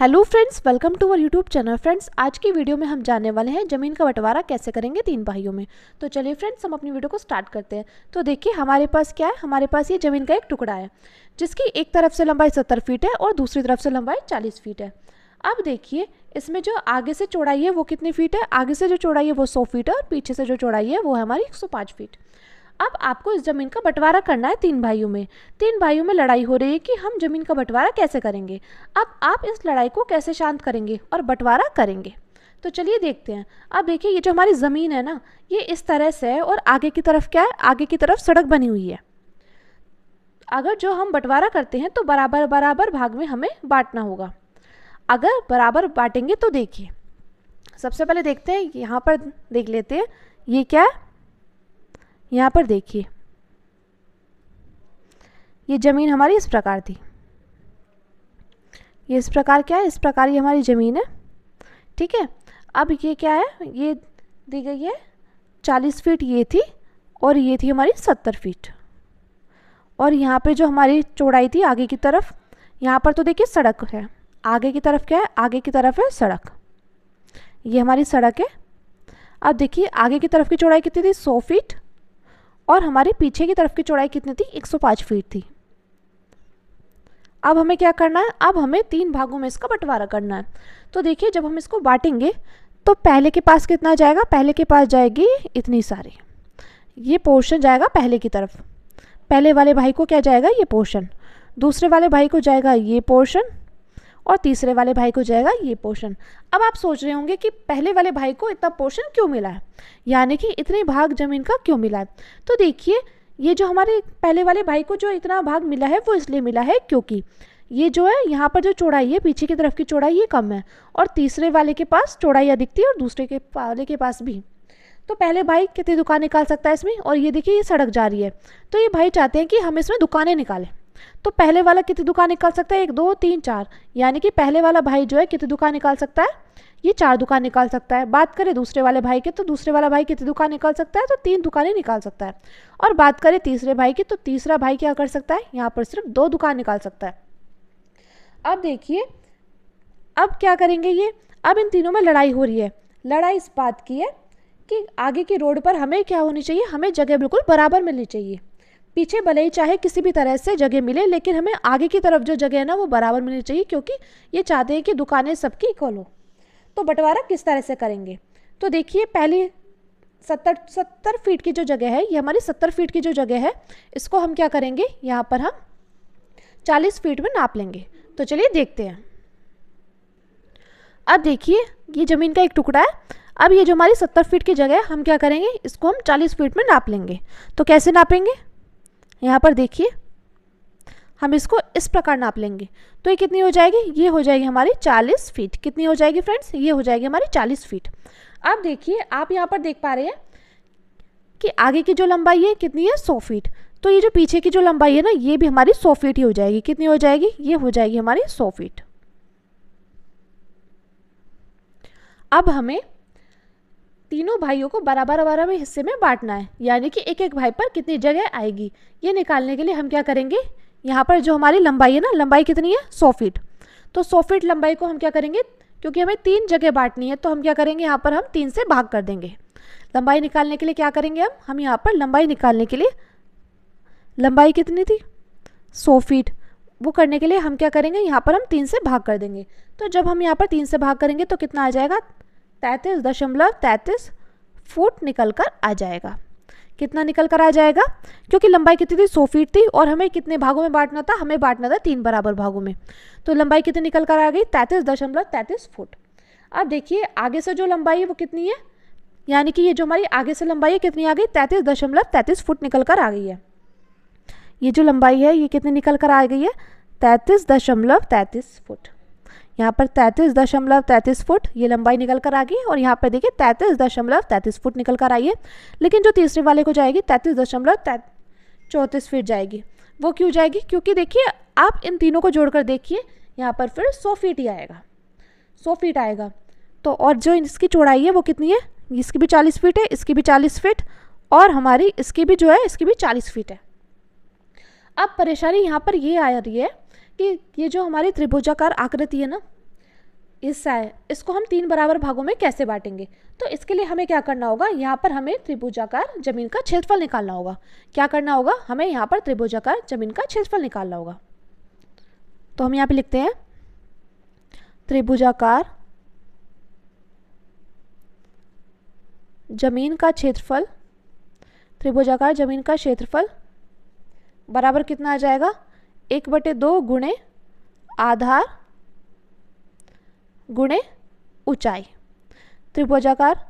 Hello friends, welcome to our YouTube channel. Friends, आज की video में हम जानने वाले हैं ज़मीन का बंटवारा कैसे करेंगे 3 भाइयों में। तो चलिए फ्रेंड्स, हम अपनी वीडियो को स्टार्ट करते हैं। तो देखिए हमारे पास क्या है, हमारे पास ये ज़मीन का एक टुकड़ा है जिसकी एक तरफ से लंबाई 70 फीट है और दूसरी तरफ से लंबाई 40 फीट है। अब देखिए इसमें जो आगे से चौड़ाई है वो कितनी फीट है। आगे से जो चौड़ाई है वो 100 फीट है और पीछे से जो चौड़ाई है वो है हमारी 105 फीट। अब आपको इस ज़मीन का बंटवारा करना है 3 भाइयों में। 3 भाइयों में लड़ाई हो रही है कि हम ज़मीन का बंटवारा कैसे करेंगे। अब आप इस लड़ाई को कैसे शांत करेंगे और बंटवारा करेंगे, तो चलिए देखते हैं। अब देखिए ये जो हमारी ज़मीन है ना, ये इस तरह से है और आगे की तरफ क्या है, आगे की तरफ सड़क बनी हुई है। अगर जो हम बंटवारा करते हैं तो बराबर बराबर भाग में हमें बांटना होगा। अगर बराबर बांटेंगे तो देखिए, सबसे पहले देखते हैं, यहाँ पर देख लेते हैं ये क्या है। यहाँ पर देखिए ये ज़मीन हमारी इस प्रकार थी, ये इस प्रकार क्या है, इस प्रकार ये हमारी ज़मीन है, ठीक है। अब ये क्या है, ये दी गई है 40 फीट ये थी और ये थी हमारी 70 फीट। और यहाँ पे जो हमारी चौड़ाई थी आगे की तरफ, यहाँ पर तो देखिए सड़क है, आगे की तरफ क्या है, आगे की तरफ है सड़क, ये हमारी सड़क है। अब देखिए आगे की तरफ की चौड़ाई कितनी थी, 100 फीट, और हमारे पीछे की तरफ की चौड़ाई कितनी थी, 105 फीट थी। अब हमें क्या करना है, अब हमें 3 भागों में इसका बंटवारा करना है। तो देखिए जब हम इसको बांटेंगे तो पहले के पास कितना जाएगा, पहले के पास जाएगी इतनी सारी, ये पोर्शन जाएगा पहले की तरफ। पहले वाले भाई को क्या जाएगा, ये पोर्शन, दूसरे वाले भाई को जाएगा ये पोर्शन, और तीसरे वाले भाई को जाएगा ये पोर्शन। अब आप सोच रहे होंगे कि पहले वाले भाई को इतना पोर्शन क्यों मिला है, यानी कि इतने भाग ज़मीन का क्यों मिला है। तो देखिए ये जो हमारे पहले वाले भाई को जो इतना भाग मिला है वो इसलिए मिला है क्योंकि ये जो है यहाँ पर जो चौड़ाई है, पीछे की तरफ की चौड़ाई ये कम है और तीसरे वाले के पास चौड़ाई अधिक थी और दूसरे के वाले के पास भी। तो पहले भाई कितनी दुकान निकाल सकता है इसमें, और ये देखिए ये सड़क जा रही है, तो ये भाई चाहते हैं कि हम इसमें दुकानें निकालें। तो पहले वाला कितनी दुकान निकाल सकता है, 1 2 3 4, यानी कि पहले वाला भाई जो है कितनी दुकान निकाल सकता है, ये 4 दुकान निकाल सकता है। बात करें दूसरे वाले भाई की तो दूसरे वाला भाई कितनी दुकान निकाल सकता है, तो 3 दुकानें निकाल सकता है। और बात करें तीसरे भाई की तो तीसरा भाई क्या कर सकता है, यहाँ पर सिर्फ 2 दुकान निकाल सकता है। अब देखिए अब क्या करेंगे ये, अब इन तीनों में लड़ाई हो रही है। लड़ाई इस बात की है कि आगे की रोड पर हमें क्या होनी चाहिए, हमें जगह बिल्कुल बराबर मिलनी चाहिए। पीछे भले ही चाहे किसी भी तरह से जगह मिले, लेकिन हमें आगे की तरफ जो जगह है ना वो बराबर मिलनी चाहिए, क्योंकि ये चाहते हैं कि दुकानें सबकी इक्वल हो। तो बंटवारा किस तरह से करेंगे, तो देखिए पहले 70 फीट की जो जगह है, ये हमारी 70 फीट की जो जगह है, इसको हम क्या करेंगे, यहाँ पर हम 40 फीट में नाप लेंगे। तो चलिए देखते हैं। अब देखिए ये ज़मीन का एक टुकड़ा है। अब ये जो हमारी 70 फीट की जगह है, हम क्या करेंगे, इसको हम 40 फीट में नाप लेंगे। तो कैसे नापेंगे, यहाँ पर देखिए हम इसको इस प्रकार नाप लेंगे। तो ये कितनी हो जाएगी, ये हो जाएगी हमारी 40 फीट। कितनी हो जाएगी फ्रेंड्स, ये हो जाएगी हमारी 40 फीट। अब देखिए आप यहाँ पर देख पा रहे हैं कि आगे की जो लंबाई है कितनी है, 100 फीट। तो ये जो पीछे की जो लंबाई है ना, ये भी हमारी 100 फीट ही हो जाएगी। कितनी हो जाएगी, ये हो जाएगी हमारी 100 फीट। अब हमें तीनों भाइयों को बराबर बराबर हिस्से में बांटना है, यानी कि एक एक भाई पर कितनी जगह आएगी, ये निकालने के लिए हम क्या करेंगे, यहाँ पर जो हमारी लंबाई है ना, लंबाई कितनी है, 100 फीट। तो 100 फीट लंबाई को हम क्या करेंगे, क्योंकि हमें 3 जगह बांटनी है, तो हम क्या करेंगे, यहाँ पर हम 3 से भाग कर देंगे। लंबाई निकालने के लिए क्या करेंगे, हम यहाँ पर लंबाई निकालने के लिए, लंबाई कितनी थी, 100 फीट, वो करने के लिए हम क्या करेंगे, यहाँ पर हम 3 से भाग कर देंगे। तो जब हम यहाँ पर 3 से भाग करेंगे तो कितना आ जाएगा, 33.33 फुट निकल कर आ जाएगा। कितना निकल कर आ जाएगा, क्योंकि लंबाई कितनी थी, 100 फीट थी, और हमें कितने भागों में बांटना था, हमें बांटना था 3 बराबर भागों में। तो लंबाई कितनी निकल कर आ गई, 33.33 फुट। अब देखिए आगे से जो लंबाई है वो कितनी है, यानी कि ये जो हमारी आगे से लंबाई है कितनी आ गई, 33.33 फुट निकल कर आ गई है। ये जो लंबाई है ये कितनी निकल कर आ गई है, 33.33 फुट। यहाँ पर 33.33 फुट ये लंबाई निकल कर आ गई, और यहाँ पर देखिए 33.33 फुट निकल कर आई है। लेकिन जो तीसरे वाले को जाएगी 33.34 फीट जाएगी। वो क्यों जाएगी, क्योंकि देखिए आप इन तीनों को जोड़कर देखिए, यहाँ पर फिर 100 फीट ही आएगा, 100 फीट आएगा। तो और जो इसकी चौड़ाई है वो कितनी है, इसकी भी 40 फीट है, इसकी भी 40 फीट, और हमारी इसकी भी जो है इसकी भी 40 फीट है। अब परेशानी यहाँ पर ये आ रही है कि ये जो हमारी त्रिभुजाकार आकृति है ना, हिस्सा है, इसको हम 3 बराबर भागों में कैसे बांटेंगे? तो इसके लिए हमें क्या करना होगा, यहाँ पर हमें त्रिभुजाकार जमीन का क्षेत्रफल निकालना होगा। क्या करना होगा, हमें यहाँ पर त्रिभुजाकार जमीन का क्षेत्रफल निकालना होगा। तो हम यहाँ पे लिखते हैं त्रिभुजाकार जमीन का क्षेत्रफल, त्रिभुजाकार जमीन का क्षेत्रफल बराबर कितना आ जाएगा, 1/2 गुणे आधार गुणे ऊंचाई। त्रिभुजाकार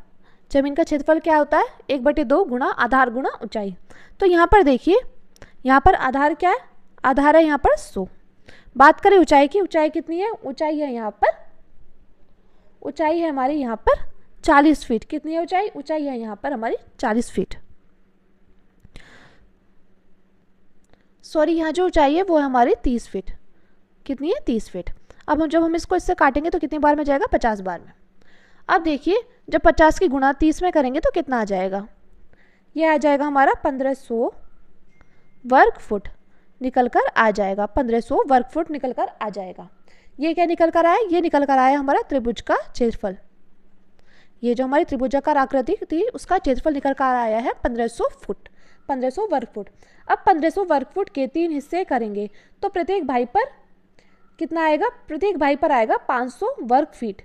जमीन का क्षेत्रफल क्या होता है, 1/2 गुणा आधार गुणा ऊंचाई। तो यहाँ पर देखिए, यहाँ पर आधार क्या है, आधार है यहाँ पर 100। बात करें ऊंचाई की, ऊंचाई कितनी है, ऊंचाई है यहाँ पर, ऊंचाई है हमारी यहाँ पर 40 फीट। कितनी है ऊंचाई, ऊंचाई है यहाँ पर हमारी 40 फीट। सॉरी, यहाँ जो ऊंचाई है वो है हमारी 30 फीट। कितनी है, 30 फीट। अब जब हम इसको इससे काटेंगे तो कितनी बार में जाएगा, 50 बार में। अब देखिए, जब 50 की गुणा 30 में करेंगे तो कितना आ जाएगा, ये आ जाएगा हमारा 1500 वर्ग फुट निकल कर आ जाएगा, 1500 वर्ग फुट निकल कर आ जाएगा। ये क्या निकल कर आया, ये निकल कर आया हमारा त्रिभुज का क्षेत्रफल। ये जो हमारी त्रिभुजाकार आकृति थी उसका क्षेत्रफल निकल कर आया है 1500 फुट, 1500 वर्ग फुट। अब 1500 वर्ग फुट के 3 हिस्से करेंगे तो प्रत्येक भाई पर कितना आएगा, प्रत्येक भाई पर आएगा 500 वर्ग फीट।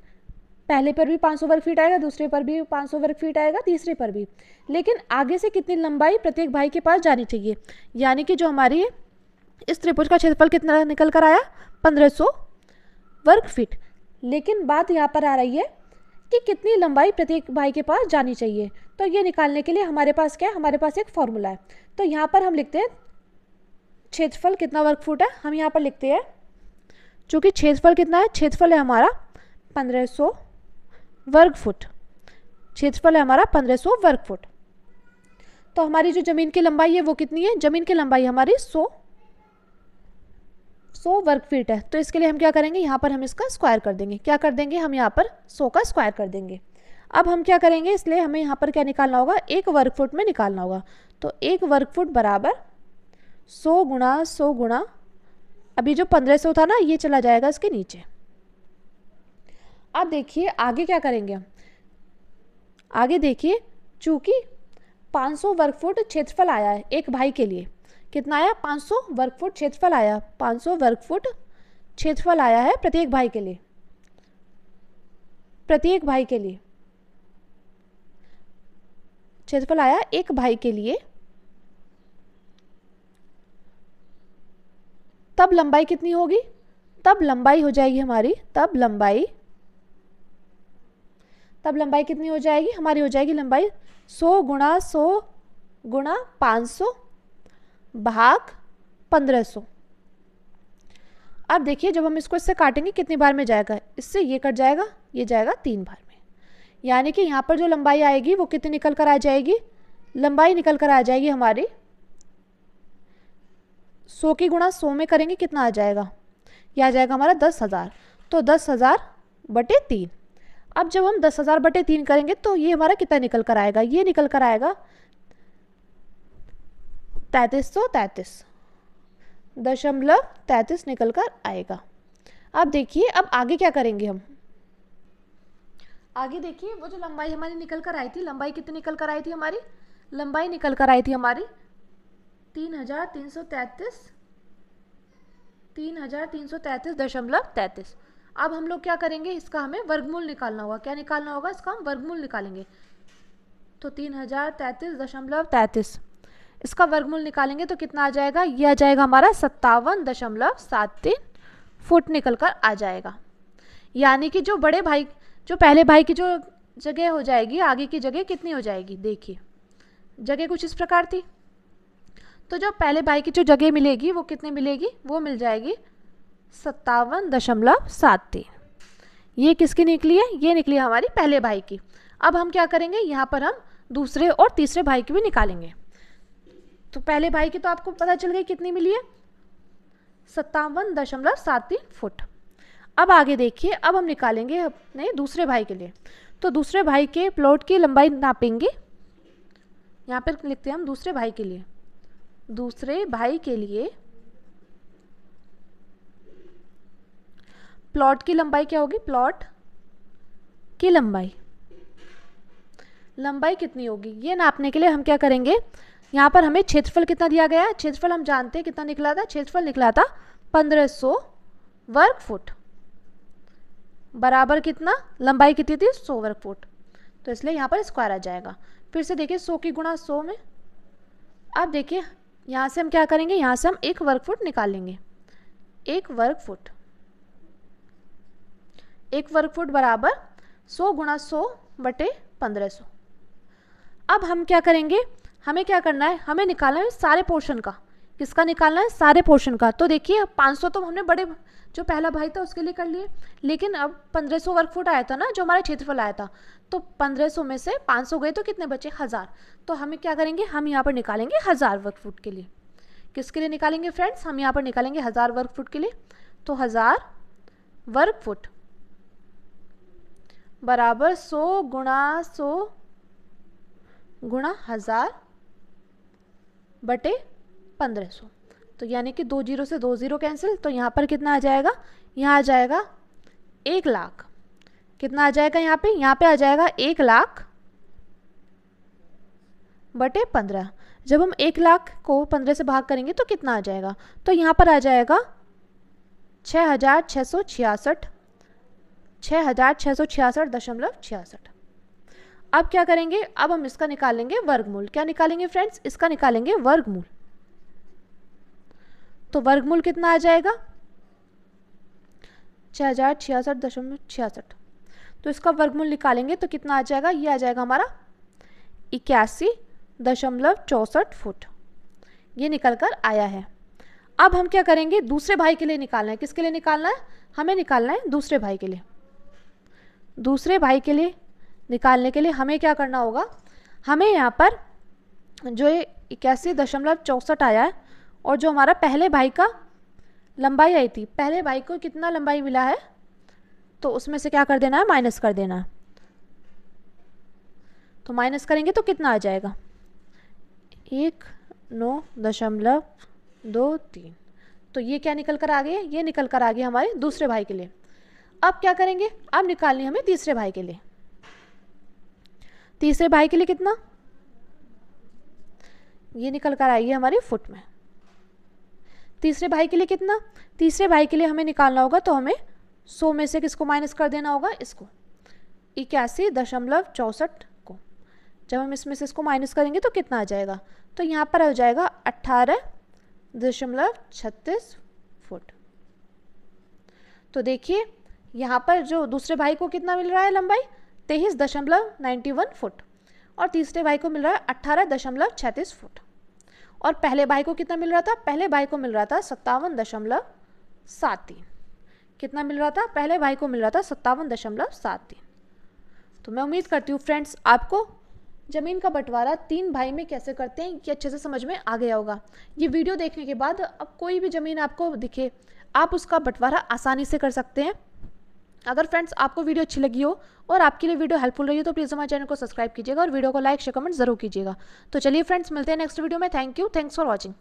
पहले पर भी 500 वर्ग फीट आएगा, दूसरे पर भी 500 वर्ग फीट आएगा, तीसरे पर भी। लेकिन आगे से कितनी लंबाई प्रत्येक भाई के पास जानी चाहिए, यानी कि जो हमारी इस त्रिभुज का क्षेत्रफल कितना निकल कर आया, 1500 वर्ग फीट। लेकिन बात यहाँ पर आ रही है कि कितनी लंबाई प्रत्येक भाई के पास जानी चाहिए। तो ये निकालने के लिए हमारे पास क्या है, हमारे पास एक फॉर्मूला है। तो यहाँ पर हम लिखते हैं क्षेत्रफल कितना वर्ग फुट है, हम यहाँ पर लिखते हैं, चूँकि क्षेत्रफल कितना है, क्षेत्रफल है हमारा 1500 वर्ग फुट, क्षेत्रफल है हमारा 1500 वर्ग फुट। तो हमारी जो जमीन की लंबाई है वो कितनी है, जमीन की लंबाई हमारी 100 वर्ग फीट है। तो इसके लिए हम क्या करेंगे, यहाँ पर हम इसका स्क्वायर कर देंगे। क्या कर देंगे, हम यहाँ पर 100 का स्क्वायर कर देंगे। अब हम क्या करेंगे, इसलिए हमें यहाँ पर क्या निकालना होगा, 1 वर्ग फुट में निकालना होगा। तो 1 वर्ग फुट बराबर 100 गुणा 100 गुणा, अभी जो 1500 था ना ये चला जाएगा इसके नीचे। अब देखिए आगे क्या करेंगे हम, आगे देखिए, चूंकि 500 वर्ग फुट क्षेत्रफल आया है एक भाई के लिए, कितना आया, 500 वर्ग फुट क्षेत्रफल आया, 500 वर्ग फुट क्षेत्रफल आया है प्रत्येक भाई के लिए, प्रत्येक भाई के लिए क्षेत्रफल आया एक भाई के लिए। तब लंबाई कितनी होगी, तब लंबाई हो जाएगी हमारी, तब लंबाई कितनी हो जाएगी, हमारी हो जाएगी लंबाई 100 गुणा 100 गुणा 500 भाग 1500। अब देखिए जब हम इसको इससे काटेंगे कितनी बार में जाएगा, इससे ये कट जाएगा, ये जाएगा 3 बार में। यानी कि यहाँ पर जो लंबाई आएगी वो कितनी निकल कर आ जाएगी, लंबाई निकल कर आ जाएगी हमारी 100 की गुणा 100 में करेंगे कितना आ जाएगा, यह आ जाएगा हमारा 10,000। तो 10,000 बटे 3। अब जब हम 10,000 बटे 3 करेंगे तो ये हमारा कितना निकल कर आएगा, ये निकल कर आएगा 3333.33 निकल कर आएगा। अब देखिए अब आगे क्या करेंगे हम, आगे देखिए वो जो लंबाई हमारी निकल कर आई थी, लंबाई कितनी निकल कर आई थी हमारी, लंबाई निकल कर आई थी हमारी 3333.33। अब हम लोग क्या करेंगे, इसका हमें वर्गमूल निकालना होगा। क्या निकालना होगा, इसका हम वर्गमूल निकालेंगे। तो 3033.33 इसका वर्गमूल निकालेंगे तो कितना आ जाएगा, ये आ जाएगा हमारा 57.73 फुट निकल कर आ जाएगा। यानी कि जो बड़े भाई, जो पहले भाई की जो जगह हो जाएगी, आगे की जगह कितनी हो जाएगी, देखिए जगह कुछ इस प्रकार थी, तो जो पहले भाई की जो जगह मिलेगी वो कितनी मिलेगी, वो मिल जाएगी 57.73। ये किसकी निकली है, ये निकली हमारी पहले भाई की। अब हम क्या करेंगे, यहाँ पर हम दूसरे और तीसरे भाई की भी निकालेंगे। तो पहले भाई की तो आपको पता चल गई कितनी मिली है, 57.73 फुट। अब आगे देखिए, अब हम निकालेंगे अपने दूसरे भाई के लिए। तो दूसरे भाई के प्लॉट की लंबाई नापेंगे, यहाँ पर लिखते हैं हम दूसरे भाई के लिए, दूसरे भाई के लिए प्लॉट की लंबाई क्या होगी, प्लॉट की लंबाई, लंबाई कितनी होगी ये नापने के लिए हम क्या करेंगे, यहाँ पर हमें क्षेत्रफल कितना दिया गया है, क्षेत्रफल हम जानते हैं कितना निकला था, क्षेत्रफल निकला था 1500 वर्ग फुट, बराबर कितना, लंबाई कितनी थी 100 वर्ग फुट, तो इसलिए यहाँ पर स्क्वायर आ जाएगा। फिर से देखिए 100 की गुणा 100 में, अब देखिए यहाँ से हम क्या करेंगे, यहाँ से हम 1 वर्ग फुट निकालेंगे, 1 वर्ग फुट, 1 वर्ग फुट बराबर 100 गुणा 100 बटे 1500। अब हम क्या करेंगे, हमें क्या करना है, हमें निकालना है सारे पोर्शन का, किसका निकालना है, सारे पोर्शन का। तो देखिए 500 तो हमने बड़े जो पहला भाई था उसके लिए कर लिए, लेकिन अब 1500 वर्ग फुट आया था ना जो हमारा क्षेत्रफल आया था, तो 1500 में से 500 गए तो कितने बचे, 1000। तो हमें क्या करेंगे, हम यहाँ पर निकालेंगे 1000 वर्ग फुट के लिए। किसके लिए निकालेंगे फ्रेंड्स, हम यहाँ पर निकालेंगे 1000 वर्ग फुट के लिए। तो 1000 वर्ग फुट बराबर 100 गुणा 100 गुणा 1000 बटे 1500, तो यानी कि 2 जीरो से 2 जीरो कैंसिल, तो यहाँ पर कितना आ जाएगा, यहाँ आ जाएगा 1 लाख, कितना आ जाएगा यहाँ पे आ जाएगा 1 लाख बटे 15। जब हम 1 लाख को 15 से भाग करेंगे तो कितना आ जाएगा, तो यहाँ पर आ जाएगा 6666, 6666.66। अब क्या करेंगे, अब हम इसका निकालेंगे वर्गमूल। क्या निकालेंगे फ्रेंड्स, इसका निकालेंगे वर्गमूल। तो वर्गमूल कितना आ जाएगा, 6066.66। तो इसका वर्गमूल निकालेंगे तो कितना आ जाएगा, ये आ जाएगा हमारा 81.64 फुट, ये निकल कर आया है। अब हम क्या करेंगे, दूसरे भाई के लिए निकालना है। किसके लिए निकालना है, हमें निकालना है दूसरे भाई के लिए। दूसरे भाई के लिए निकालने के लिए हमें क्या करना होगा, हमें यहाँ पर जो 81.64 आया है और जो हमारा पहले भाई का लंबाई आई थी, पहले भाई को कितना लंबाई मिला है, तो उसमें से क्या कर देना है, माइनस कर देना है। तो माइनस करेंगे तो कितना आ जाएगा, 19.23। तो ये क्या निकल कर आ गया, ये निकल कर आ गया हमारे दूसरे भाई के लिए। अब क्या करेंगे, अब निकालनी हमें तीसरे भाई के लिए। तीसरे भाई के लिए कितना, ये निकल कर आएगी हमारी फुट में। तीसरे भाई के लिए कितना, तीसरे भाई के लिए हमें निकालना होगा, तो हमें 100 में से किसको माइनस कर देना होगा, इसको 81.64 को। जब हम इसमें से इसको माइनस करेंगे तो कितना आ जाएगा, तो यहाँ पर आ जाएगा 18.36 फुट। तो देखिए यहाँ पर जो दूसरे भाई को कितना मिल रहा है लंबाई, 23.91 फुट, और तीसरे भाई को मिल रहा है 18.36 फुट। और पहले भाई को कितना मिल रहा था, पहले भाई को मिल रहा था 57.73। कितना मिल रहा था, पहले भाई को मिल रहा था 57.73। तो मैं उम्मीद करती हूँ फ्रेंड्स आपको ज़मीन का बंटवारा 3 भाई में कैसे करते हैं ये अच्छे से समझ में आ गया होगा। ये वीडियो देखने के बाद अब कोई भी ज़मीन आपको दिखे आप उसका बंटवारा आसानी से कर सकते हैं। अगर फ्रेंड्स आपको वीडियो अच्छी लगी हो और आपके लिए वीडियो हेल्पफुल रही हो तो प्लीज़ हमारे चैनल को सब्सक्राइब कीजिएगा और वीडियो को लाइक शेयर कमेंट जरूर कीजिएगा। तो चलिए फ्रेंड्स मिलते हैं नेक्स्ट वीडियो में। Thank you, thanks for watching.